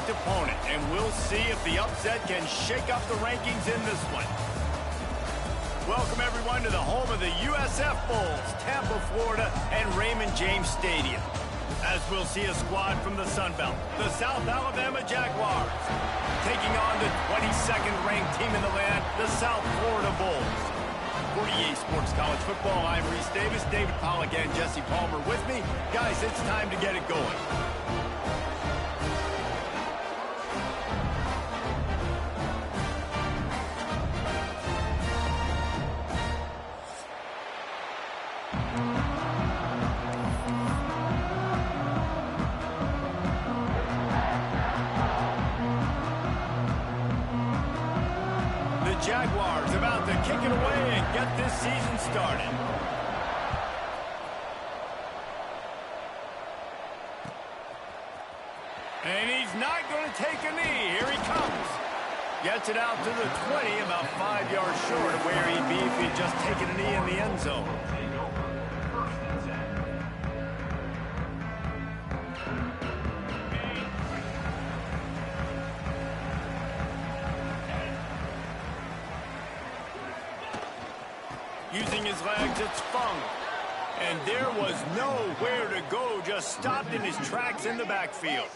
ranked opponent, and we'll see if the upset can shake up the rankings in this one. Welcome, everyone, to the home of the USF Bulls, Tampa, Florida, and Raymond James Stadium. As we'll see a squad from the Sun Belt, the South Alabama Jaguars, taking on the 22nd ranked team in the land, the South Florida Bulls. For EA Sports College Football, I'm Reese Davis, David Pollack, and Jesse Palmer with me. Guys, it's time to get it going. Jaguars about to kick it away and get this season started. And he's not going to take a knee. Here he comes. Gets it out to the 20, about 5 yards short of where he'd be if he'd just taken a knee in the end zone. Using his legs, it's Fung. And there was nowhere to go, just stopped in his tracks in the backfield.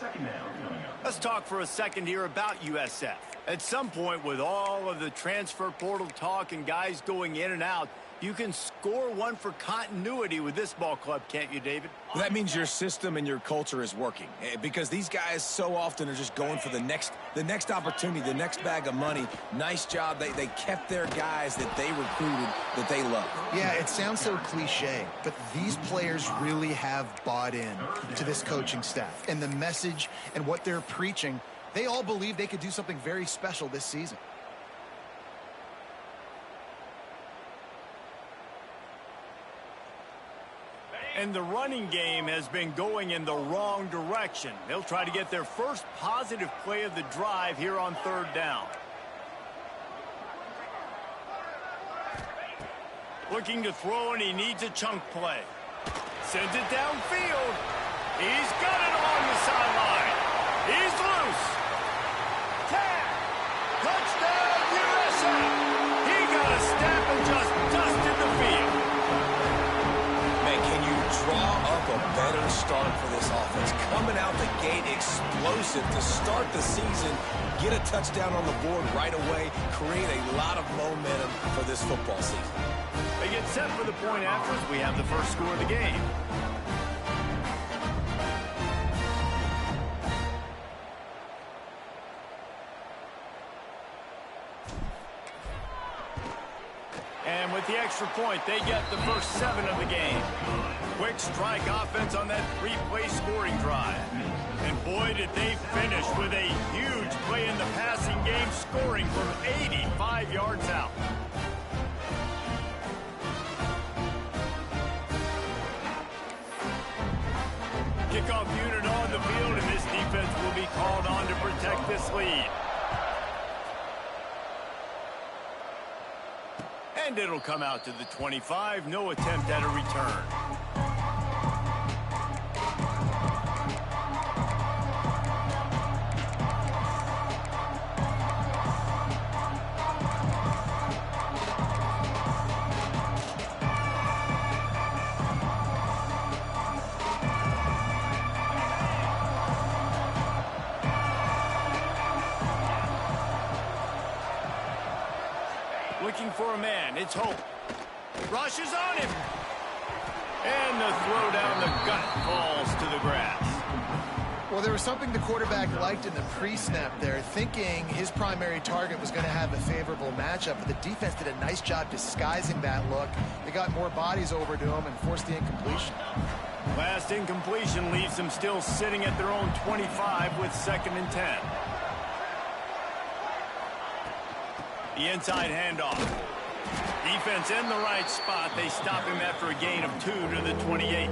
Let's talk for a second here about USF. At some point, with all of the transfer portal talk and guys going in and out, you can score one for continuity with this ball club, can't you, David? That means your system and your culture is working, because these guys so often are just going for the next opportunity, the next bag of money. Nice job. They kept their guys that they recruited, that they love. Yeah, it sounds so cliche, but these players really have bought in to this coaching staff and the message and what they're preaching. They all believe they could do something very special this season. And the running game has been going in the wrong direction. They'll try to get their first positive play of the drive here on third down. Looking to throw, and he needs a chunk play. Sends it downfield. He's got it along the sideline. He's loose. Tag. Touchdown, USA. He got a step and just dusted the field. Draw up a better start for this offense. Coming out the gate explosive to start the season, get a touchdown on the board right away, create a lot of momentum for this football season. They get set for the point after as we have the first score of the game. And with the extra point, they get the first 7 of the game. Quick strike offense on that 3-play scoring drive. And boy, did they finish with a huge play in the passing game, scoring from 85 yards out. Kickoff unit on the field, and this defense will be called on to protect this lead. And it'll come out to the 25. No attempt at a return. Looking for a man. It's Hope. Rushes on him. And the throw down the gut falls to the grass. Well, there was something the quarterback liked in the pre-snap there, thinking his primary target was going to have a favorable matchup, but the defense did a nice job disguising that look. They got more bodies over to him and forced the incompletion. Last incompletion leaves them still sitting at their own 25 with 2nd and 10. The inside handoff. Defense in the right spot. They stop him after a gain of 2 to the 28.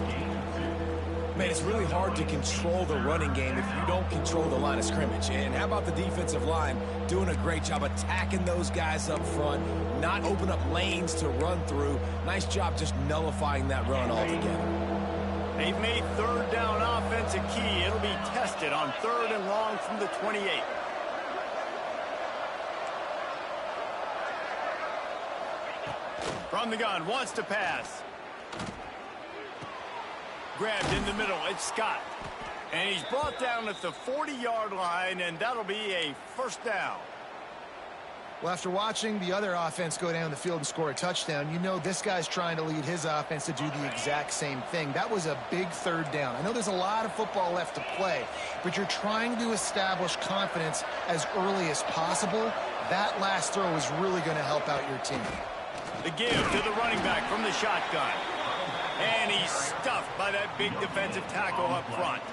Man, it's really hard to control the running game if you don't control the line of scrimmage. And how about the defensive line doing a great job attacking those guys up front, not open up lanes to run through. Nice job just nullifying that run altogether. They've made third down offense a key. It'll be tested on 3rd and long from the 28. From the gun, wants to pass. Grabbed in the middle, it's Scott. And he's brought down at the 40-yard line, and that'll be a first down. Well, after watching the other offense go down the field and score a touchdown, you know this guy's trying to lead his offense to do the exact same thing. That was a big 3rd down. I know there's a lot of football left to play, but you're trying to establish confidence as early as possible. That last throw is really going to help out your team. The give to the running back from the shotgun. And he's stuffed by that big defensive tackle up front.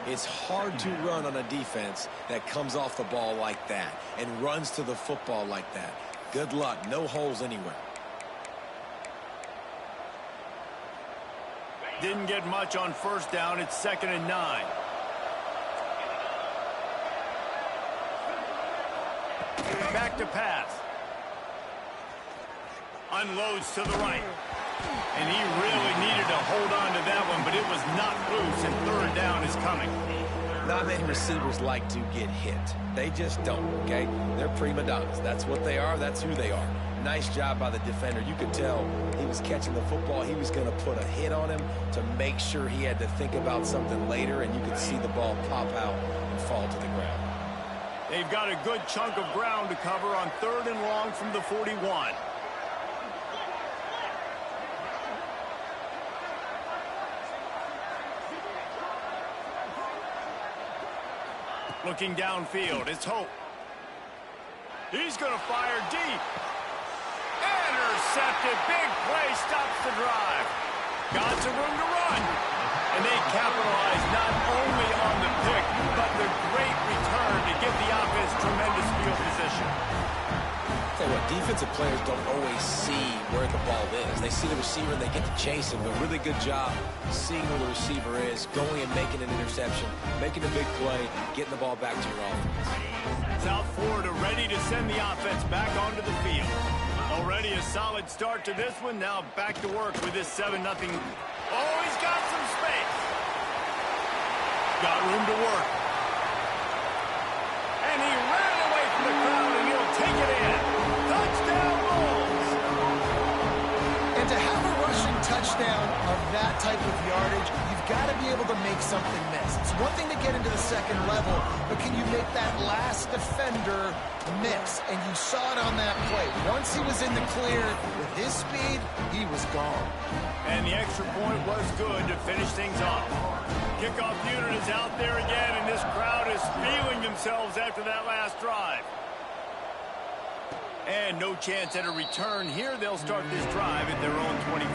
It's hard to run on a defense that comes off the ball like that and runs to the football like that. Good luck. No holes anywhere. Didn't get much on first down. It's 2nd and 9. Back to pass. Unloads to the right. And he really needed to hold on to that one, but it was not loose, and 3rd down is coming. Not many receivers like to get hit. They just don't, okay? They're prima donnas. That's what they are. That's who they are. Nice job by the defender. You could tell he was catching the football. He was going to put a hit on him to make sure he had to think about something later, and you could see the ball pop out and fall to the ground. They've got a good chunk of ground to cover on 3rd and long from the 41. Looking downfield, it's Hope. He's going to fire deep. Intercepted. Big play stops the drive. Got some room to run. And they capitalize not only on the pick, but the great return to give the offense tremendous field position. Tell you what, defensive players don't always see where the ball is. They see the receiver and they get to chase him. A really good job seeing where the receiver is, going and making an interception, making a big play, getting the ball back to your offense. South Florida ready to send the offense back onto the field. Already a solid start to this one. Now back to work with this 7-0. Oh, he's got some space. Got room to work. And he ran away from the crowd, and he'll take it in. Touchdown Bulls! And to have a rushing touchdown of that type of yardage, you've got to be able to make something miss. It's one thing to get into the second level, but can you make that last defender miss? And you saw it on that play. Once he was in the clear with his speed, he was gone. And the extra point was good to finish things off. Kickoff unit is out there again, and this crowd is feeling themselves after that last drive. And no chance at a return here. They'll start this drive at their own 25.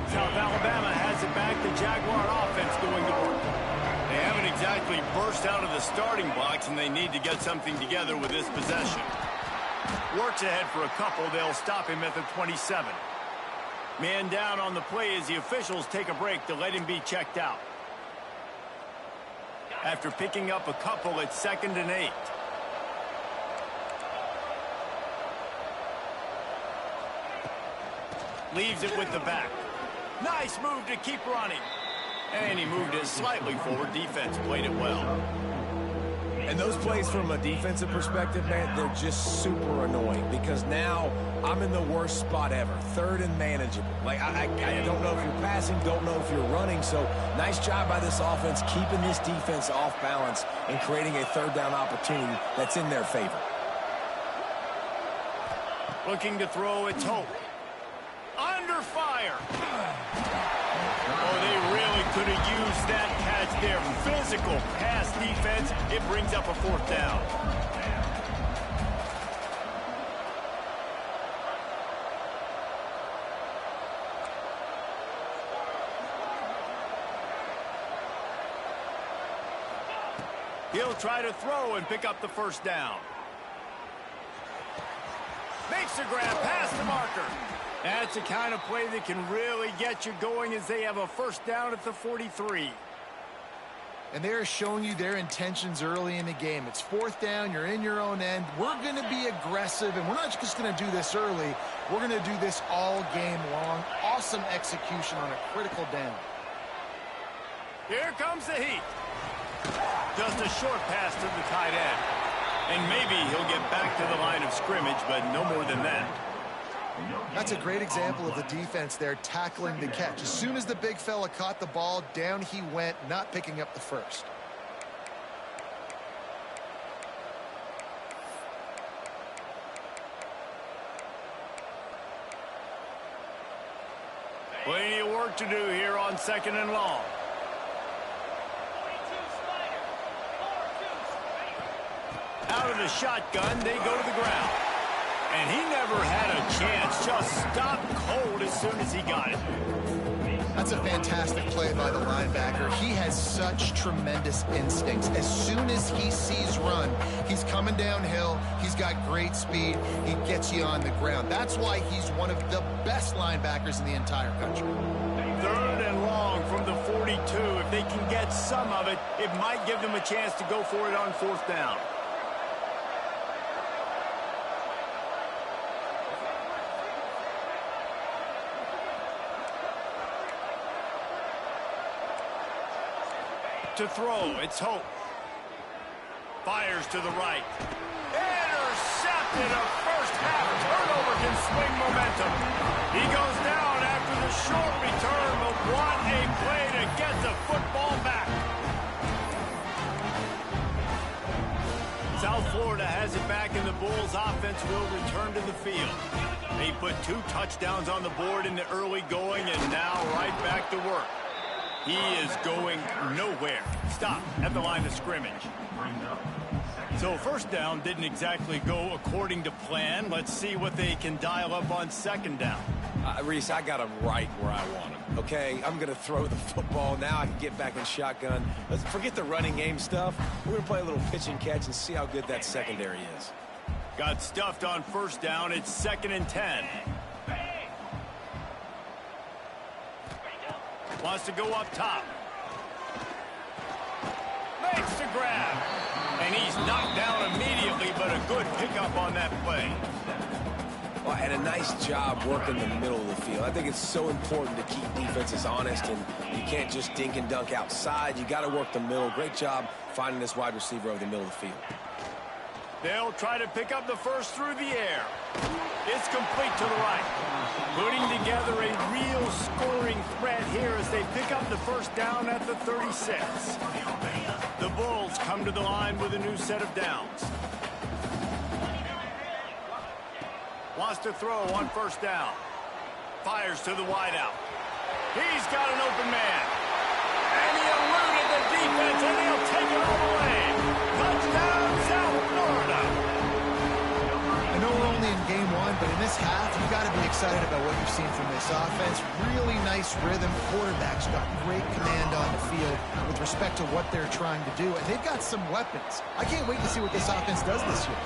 South Alabama has it back. The Jaguar offense going to work. They haven't exactly burst out of the starting blocks, and they need to get something together with this possession. Works ahead for a couple. They'll stop him at the 27. Man down on the play as the officials take a break to let him be checked out. After picking up a couple, it's 2nd and 8. Leaves it with the back. Nice move to keep running. And he moved it slightly forward. Defense played it well. And those plays from a defensive perspective, man, they're just super annoying because now I'm in the worst spot ever. 3rd and manageable. Like, I don't know if you're passing, don't know if you're running. So nice job by this offense keeping this defense off balance and creating a 3rd down opportunity that's in their favor. Looking to throw, it's Hope. Under fire. Oh, they really could have used that catch there. Physical pass defense. It brings up a 4th down. He'll try to throw and pick up the 1st down. Makes the grab past the marker. That's the kind of play that can really get you going as they have a 1st down at the 43. And they are showing you their intentions early in the game. It's fourth down. You're in your own end. We're going to be aggressive, and we're not just going to do this early. We're going to do this all game long. Awesome execution on a critical down. Here comes the heat. Just a short pass to the tight end. And maybe he'll get back to the line of scrimmage, but no more than that. That's a great example of the defense there tackling the catch. As soon as the big fella caught the ball, down he went, not picking up the first. Plenty of work to do here on 2nd and long. Out of the shotgun, they go to the ground. And he never had a chance, just stopped cold as soon as he got it. That's a fantastic play by the linebacker. He has such tremendous instincts. As soon as he sees run, he's coming downhill. He's got great speed. He gets you on the ground. That's why he's one of the best linebackers in the entire country. 3rd and long from the 42. If they can get some of it, it might give them a chance to go for it on 4th down. To throw, it's Hope. Fires to the right. Intercepted. A first half turnover can swing momentum. He goes down after the short return, but what a play to get the football back. South Florida has it back, and the Bulls offense will return to the field. They put 2 touchdowns on the board in the early going, and now right back to work. He is going nowhere. Stop at the line of scrimmage. So 1st down didn't exactly go according to plan. Let's see what they can dial up on 2nd down. Reese, I got him right where I want him. Okay, I'm going to throw the football. Now I can get back in shotgun. Let's forget the running game stuff. We're going to play a little pitch and catch and see how good that secondary is. Got stuffed on 1st down. It's 2nd and 10. Wants to go up top. Makes the grab. And he's knocked down immediately, but a good pickup on that play. Well, and a nice job working the middle of the field. I think it's so important to keep defenses honest, and you can't just dink and dunk outside. You got to work the middle. Great job finding this wide receiver over the middle of the field. They'll try to pick up the first through the air. It's complete to the right. Putting together a real scoring threat here as they pick up the 1st down at the 36. The Bulls come to the line with a new set of downs. Wants to throw on 1st down. Fires to the wideout. He's got an open man. And he eluded the defense, and he'll take it all the way. Touchdown, South Florida. I know we're only in game 1, but in this half, you've got to be excited about what you've seen from this offense. Really nice rhythm. Quarterback's got great command on the field with respect to what they're trying to do. And they've got some weapons. I can't wait to see what this offense does this year.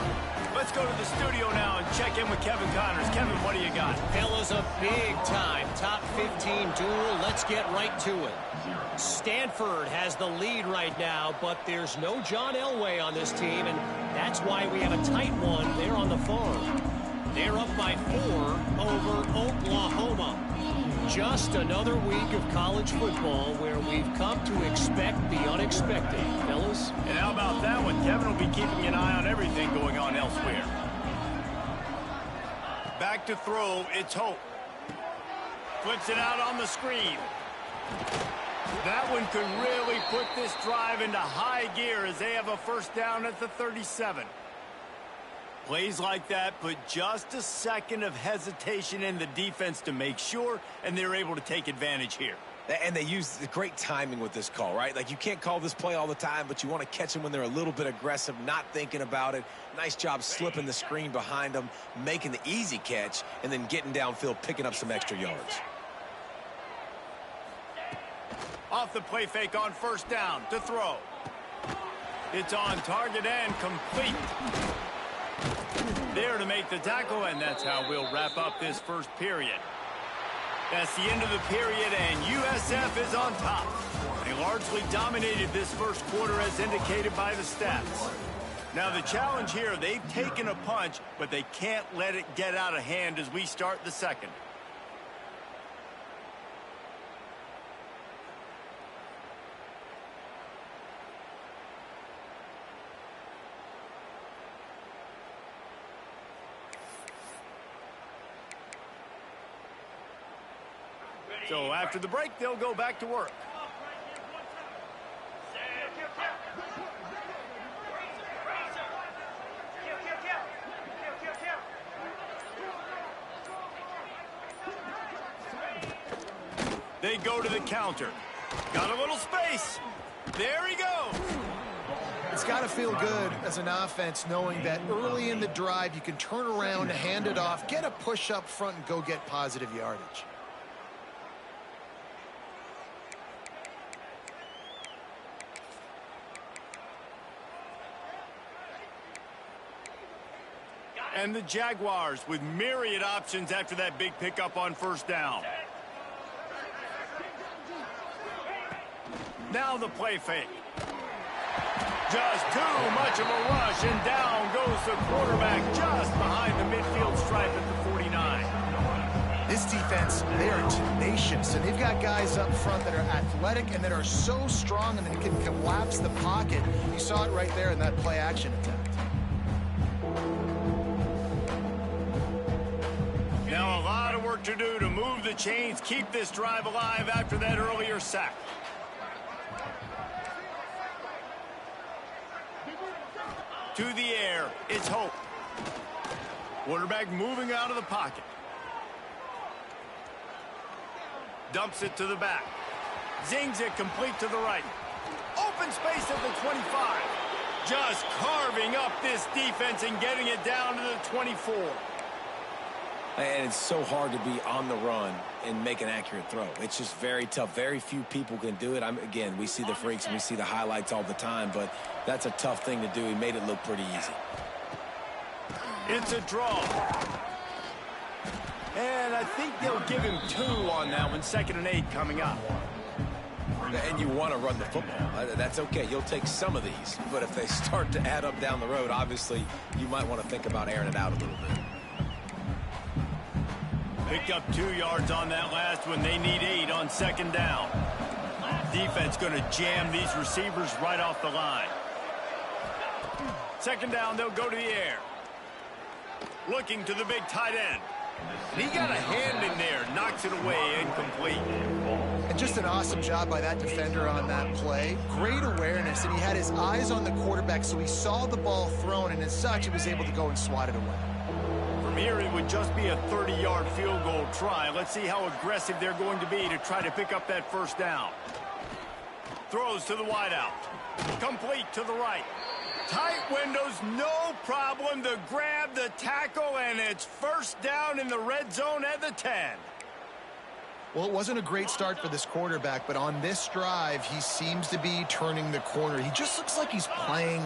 Let's go to the studio now and check in with Kevin Connors. Kevin, what do you got? Fellas, a big-time top 15 duel. Let's get right to it. Stanford has the lead right now, but there's no John Elway on this team, and that's why we have a tight one there on the farm. They're up by 4 over Oklahoma. Just another week of college football where we've come to expect the unexpected, fellas. And how about that one? Kevin will be keeping an eye on everything going on elsewhere. Back to throw, it's Hope. Flips it out on the screen. That one could really put this drive into high gear as they have a 1st down at the 37. Plays like that put just a second of hesitation in the defense to make sure, and they're able to take advantage here. And they use the great timing with this call, right? Like, you can't call this play all the time, but you want to catch them when they're a little bit aggressive, not thinking about it. Nice job slipping the screen behind them, making the easy catch, and then getting downfield, picking up some extra yards. Off the play fake on 1st down to throw. It's on target and complete. There to make the tackle, and that's how we'll wrap up this 1st period. That's the end of the period, and USF is on top. They largely dominated this first quarter as indicated by the stats. Now the challenge here, they've taken a punch, but they can't let it get out of hand as we start the second. So after the break, they'll go back to work. They go to the counter. Got a little space. There he goes. It's got to feel good as an offense knowing that early in the drive you can turn around, hand it off, get a push up front, and go get positive yardage. And the Jaguars with myriad options after that big pickup on first down. Now the play fake. Just too much of a rush, and down goes the quarterback just behind the midfield stripe at the 49. This defense, they are tenacious, and they've got guys up front that are athletic and that are so strong and they can collapse the pocket. You saw it right there in that play action attempt. Now a lot of work to do to move the chains, keep this drive alive after that earlier sack. To the air, it's Hope. Quarterback moving out of the pocket. Dumps it to the back. Zings it complete to the right. Open space at the 25. Just carving up this defense and getting it down to the 24. And it's so hard to be on the run and make an accurate throw. It's just very tough. Very few people can do it. Again, we see the freaks and we see the highlights all the time, but that's a tough thing to do. He made it look pretty easy. It's a draw. And I think they'll give him 2 on that one. 2nd and 8 coming up. And you want to run the football. That's okay. You'll take some of these. But if they start to add up down the road, obviously you might want to think about airing it out a little bit. Picked up 2 yards on that last one. They need 8 on 2nd down. Defense going to jam these receivers right off the line. 2nd down, they'll go to the air. Looking to the big tight end. And he got a hand in there, knocks it away, incomplete. And just an awesome job by that defender on that play. Great awareness, and he had his eyes on the quarterback, so he saw the ball thrown, and as such, he was able to go and swat it away. From here, it would just be a 30-yard field goal try. Let's see how aggressive they're going to be to try to pick up that 1st down. Throws to the wideout. Complete to the right. Tight windows, no problem to grab the tackle, and it's 1st down in the red zone at the 10. Well, it wasn't a great start for this quarterback, but on this drive, he seems to be turning the corner. He just looks like he's playing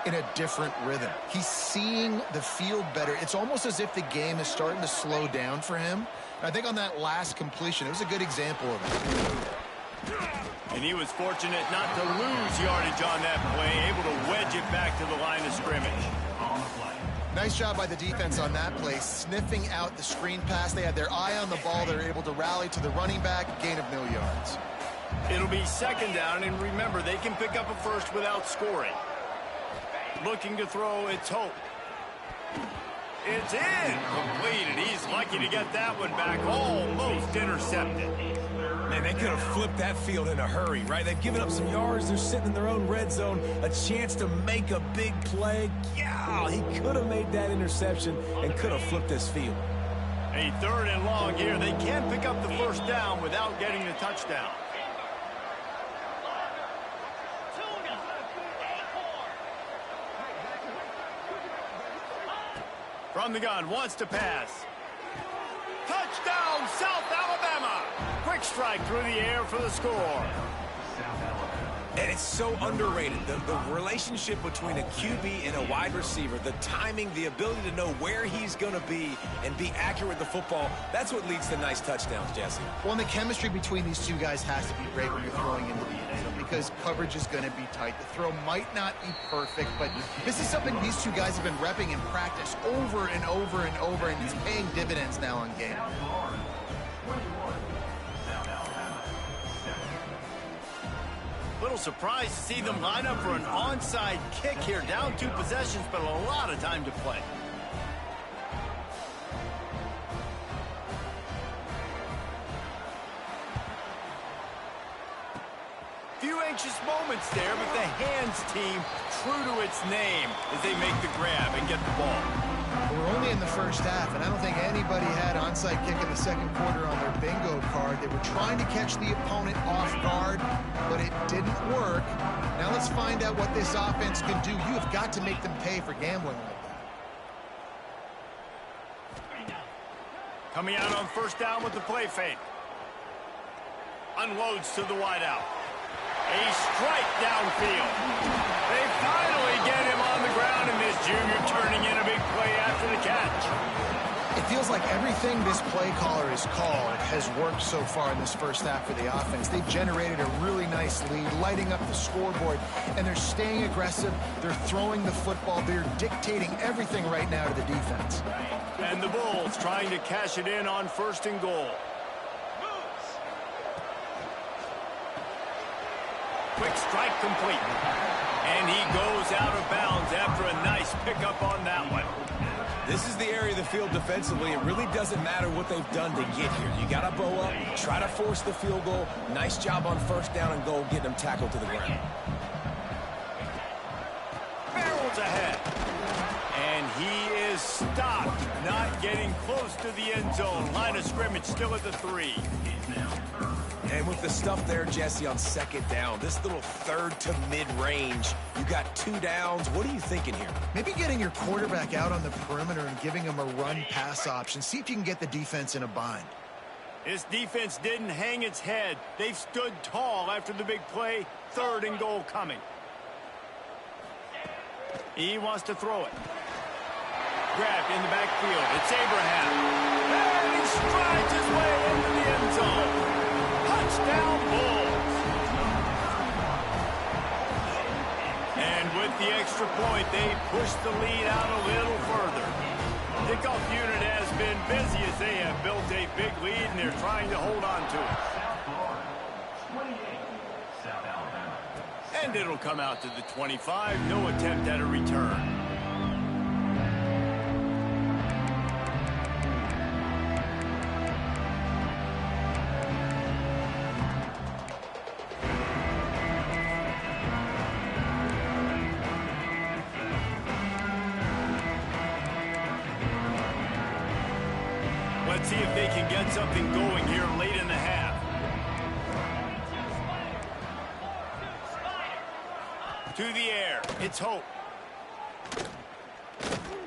in a different rhythm. He's seeing the field better. It's almost as if the game is starting to slow down for him. And I think on that last completion, it was a good example of it. And he was fortunate not to lose yardage on that play, able to wedge it back to the line of scrimmage. Nice job by the defense on that play, sniffing out the screen pass. They had their eye on the ball. They were able to rally to the running back, gain of no yards. It'll be 2nd down, and remember, they can pick up a 1st without scoring. Looking to throw, it's Hope. It's in. Completed. He's lucky to get that one back. Almost intercepted. Man, they could have flipped that field in a hurry, right? They've given up some yards. They're sitting in their own red zone. A chance to make a big play. Yeah, he could have made that interception and could have flipped this field. A 3rd and long here. They can pick up the 1st down without getting the touchdown. From the gun, wants to pass. Touchdown, South Alabama! Quick strike through the air for the score. And it's so underrated. The relationship between a QB and a wide receiver, the timing, the ability to know where he's going to be and be accurate with the football, that's what leads to nice touchdowns, Jesse. Well, and the chemistry between these two guys has to be great when you're throwing into the end zone because coverage is going to be tight. The throw might not be perfect, but this is something these two guys have been repping in practice over and over and over, and it's paying dividends now on game. Little surprised to see them line up for an onside kick here. Down 2 possessions, but a lot of time to play. Few anxious moments there, but the hands team true to its name as they make the grab and get the ball. We're only in the first half, and I don't think anybody had onside kick in the second quarter on their bingo card. They were trying to catch the opponent off guard, but it didn't work. Now let's find out what this offense can do. You have got to make them pay for gambling like that. Coming out on first down with the play fake. Unloads to the wideout. A strike downfield. They finally get him on the ground, and this junior turning in a big play after the catch. It feels like everything this play caller has called has worked so far in this first half for the offense. They've generated a really nice lead, lighting up the scoreboard, and they're staying aggressive. They're throwing the football. They're dictating everything right now to the defense. And the Bulls trying to cash it in on first and goal. Quick strike complete. And he goes out of bounds after a nice pickup on that one. This is the area of the field defensively. It really doesn't matter what they've done to get here. You got to bow up, try to force the field goal. Nice job on first down and goal, getting them tackled to the ground. Barrels ahead. And he is stopped, not getting close to the end zone. Line of scrimmage still at the 3. And with the stuff there, Jesse, on second down, this little third to mid-range, you got 2 downs. What are you thinking here? Maybe getting your quarterback out on the perimeter and giving him a run-pass option. See if you can get the defense in a bind. This defense didn't hang its head. They've stood tall after the big play. Third and goal coming. He wants to throw it. Grabbed in the backfield. It's Abraham. And he strides his way into the end zone. Touchdown Bulls. And with the extra point, they push the lead out a little further. Kickoff unit has been busy as they have built a big lead, and they're trying to hold on to it. And it'll come out to the 25. No attempt at a return. Let's see if they can get something going here late in the half. To the air. It's Hope.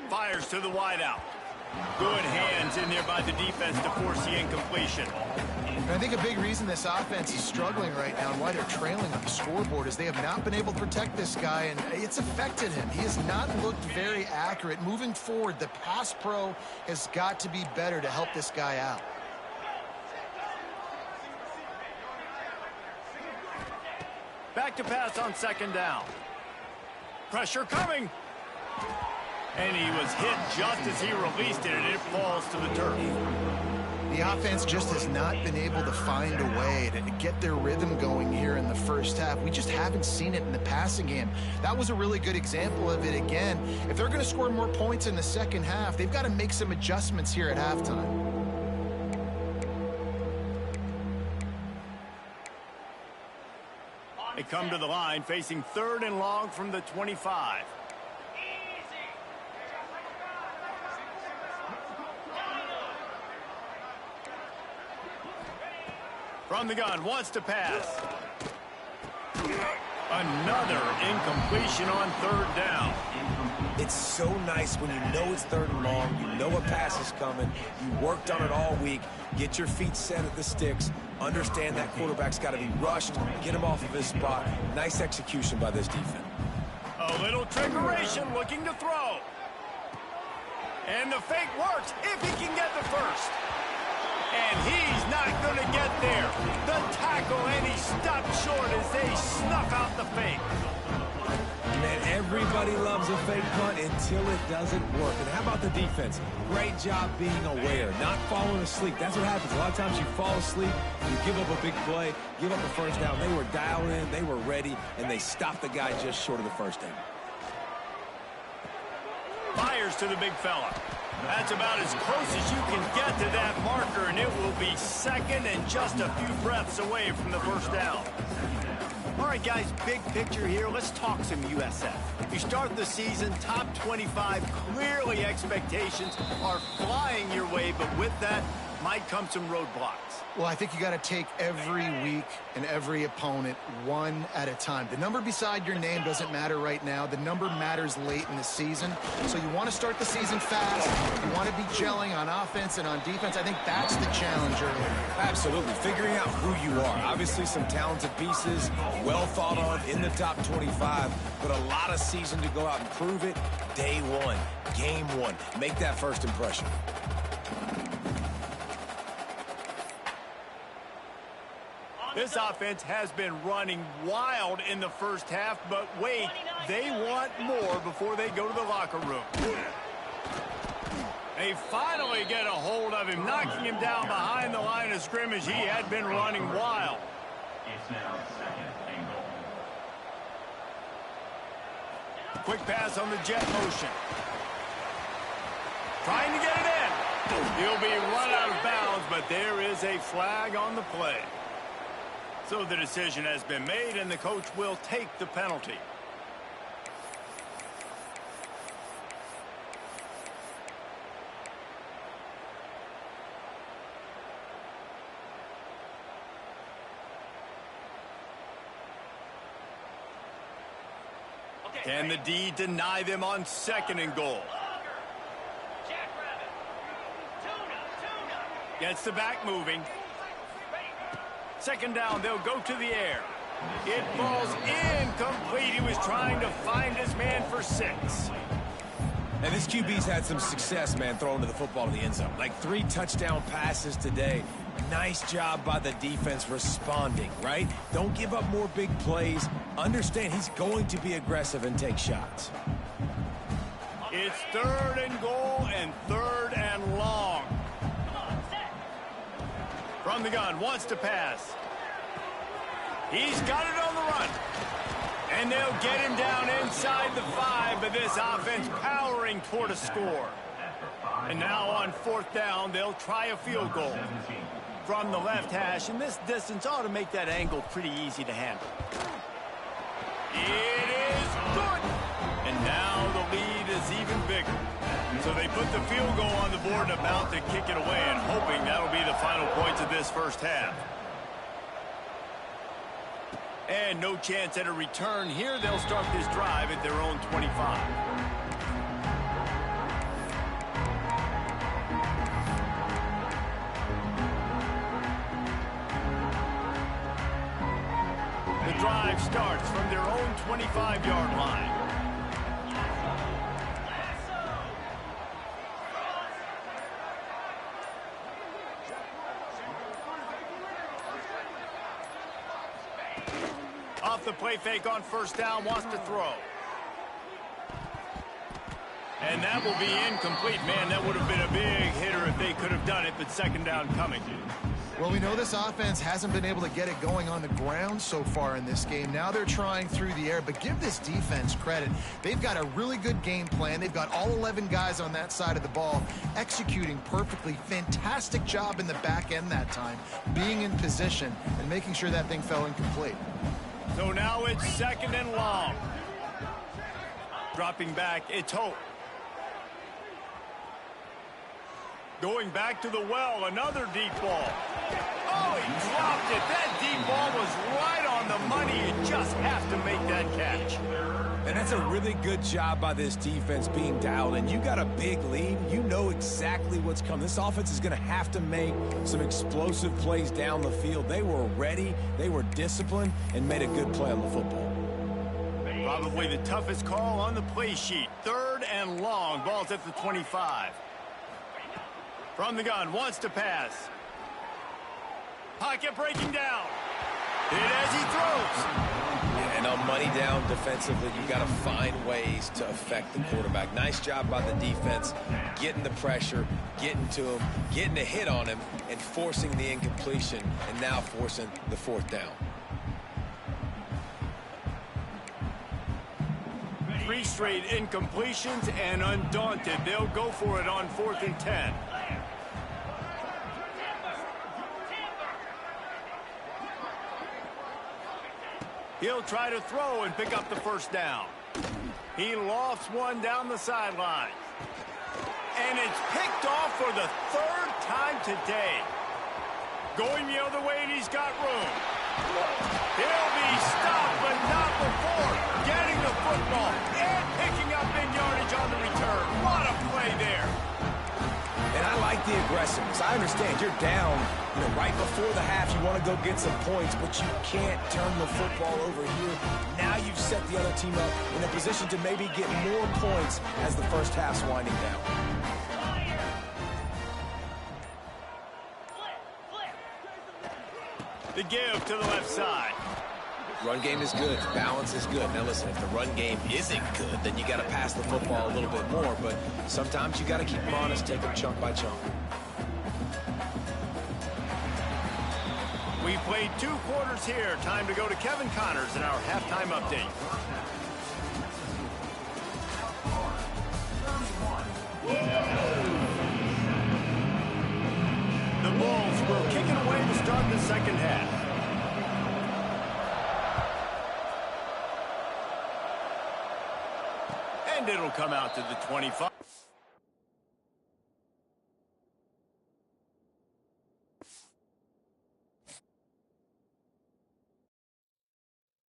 Fires to the wideout. Good hands in there by the defense to force the incompletion. And I think a big reason this offense is struggling right now and why they're trailing on the scoreboard is they have not been able to protect this guy, and it's affected him. He has not looked very accurate. Moving forward, the pass pro has got to be better to help this guy out. Back to pass on second down. Pressure coming. And he was hit just as he released it, and it falls to the turf. The offense just has not been able to find a way to get their rhythm going here in the first half. We just haven't seen it in the passing game. That was a really good example of it again. If they're going to score more points in the second half, they've got to make some adjustments here at halftime. They come to the line facing third and long from the 25. From the gun, wants to pass. Another incompletion on third down. It's so nice when you know it's 3rd and long, you know a pass is coming, you worked on it all week, get your feet set at the sticks, understand that quarterback's got to be rushed, get him off of his spot. Nice execution by this defense. A little trickeration, looking to throw. And the fake works if he can get the first. And he's not going to get there. The tackle, and he stopped short as they snuff out the fake. Man, everybody loves a fake punt until it doesn't work. And how about the defense? Great job being aware, not falling asleep. That's what happens. A lot of times you fall asleep, you give up a big play, give up a first down. They were dialed in, they were ready, and they stopped the guy just short of the first down. Fires to the big fella. That's about as close as you can get to that marker, and it will be 2nd and just a few breaths away from the first down. All right, guys, big picture here. Let's talk some USF. You start the season top 25. Clearly, expectations are flying your way, but with that might come some roadblocks. Well, I think you got to take every week and every opponent one at a time. The number beside your name doesn't matter right now. The number matters late in the season. So you want to start the season fast. You want to be gelling on offense and on defense. I think that's the challenge early. Absolutely. Figuring out who you are. Obviously, some talented pieces, well thought of in the top 25, but a lot of season to go out and prove it. Day one, game one. Make that first impression. This offense has been running wild in the first half, but wait, they want more before they go to the locker room. They finally get a hold of him, knocking him down behind the line of scrimmage. He had been running wild. It's now 2nd and goal. Quick pass on the jet motion. Trying to get it in. He'll be run out of bounds, but there is a flag on the play. So the decision has been made, and the coach will take the penalty. Can the D deny them on 2nd and goal? Gets the back moving. 2nd down, they'll go to the air. It falls incomplete. He was trying to find his man for 6. And this QB's had some success, man, throwing to the football to the end zone. Like 3 touchdown passes today. Nice job by the defense responding, right? Don't give up more big plays. Understand he's going to be aggressive and take shots. It's 3rd and goal and 3rd and long. From the gun, wants to pass. He's got it on the run. And they'll get him down inside the 5, but this offense powering toward a score. And now on 4th down, they'll try a field goal from the left hash, and this distance ought to make that angle pretty easy to handle. It is good. And now the lead is even bigger. So they put the field goal on the board and about to kick it away, and hoping that'll be the final points of this first half. And no chance at a return here. They'll start this drive at their own 25. The drive starts from their own 25-yard line. Off the play fake on 1st down, wants to throw. And that will be incomplete. Man, that would have been a big hitter if they could have done it, but 2nd down coming. Well, we know this offense hasn't been able to get it going on the ground so far in this game. Now they're trying through the air, but give this defense credit. They've got a really good game plan. They've got all 11 guys on that side of the ball executing perfectly. Fantastic job in the back end that time, being in position and making sure that thing fell incomplete. So now it's 2nd and long. Dropping back, it's Hope. Going back to the well, another deep ball. Oh, he dropped it. That deep ball was right on the money. You just have to make that catch. And that's a really good job by this defense being dialed in. You got a big lead. You know exactly what's coming. This offense is going to have to make some explosive plays down the field. They were ready, they were disciplined, and made a good play on the football. Probably the toughest call on the play sheet. 3rd and long. Ball's at the 25. From the gun, wants to pass. Pocket breaking down. Hit as he throws. And on money down defensively, you got to find ways to affect the quarterback. Nice job by the defense, getting the pressure, getting to him, getting a hit on him, and forcing the incompletion, and now forcing the 4th down. 3 straight incompletions, and undaunted, they'll go for it on 4th and 10. He'll try to throw and pick up the 1st down. He lofts one down the sideline. And it's picked off for the 3rd time today. Going the other way, and he's got room. He'll be stopped, but not before getting the football and picking up big yardage on the return. What a play there. And I like the aggressiveness. I understand you're down, right before the half. You want to go get some points, but you can't turn the football over here. Now you've set the other team up in a position to maybe get more points as the first half's winding down. The give to the left side. Run game is good. Balance is good. Now listen, if the run game isn't good, then you got to pass the football a little bit more. But sometimes you got to keep them honest, take them chunk by chunk. We played 2 quarters here. Time to go to Kevin Connors in our halftime update. The Bulls will kick it away to start the second half. And it'll come out to the 25.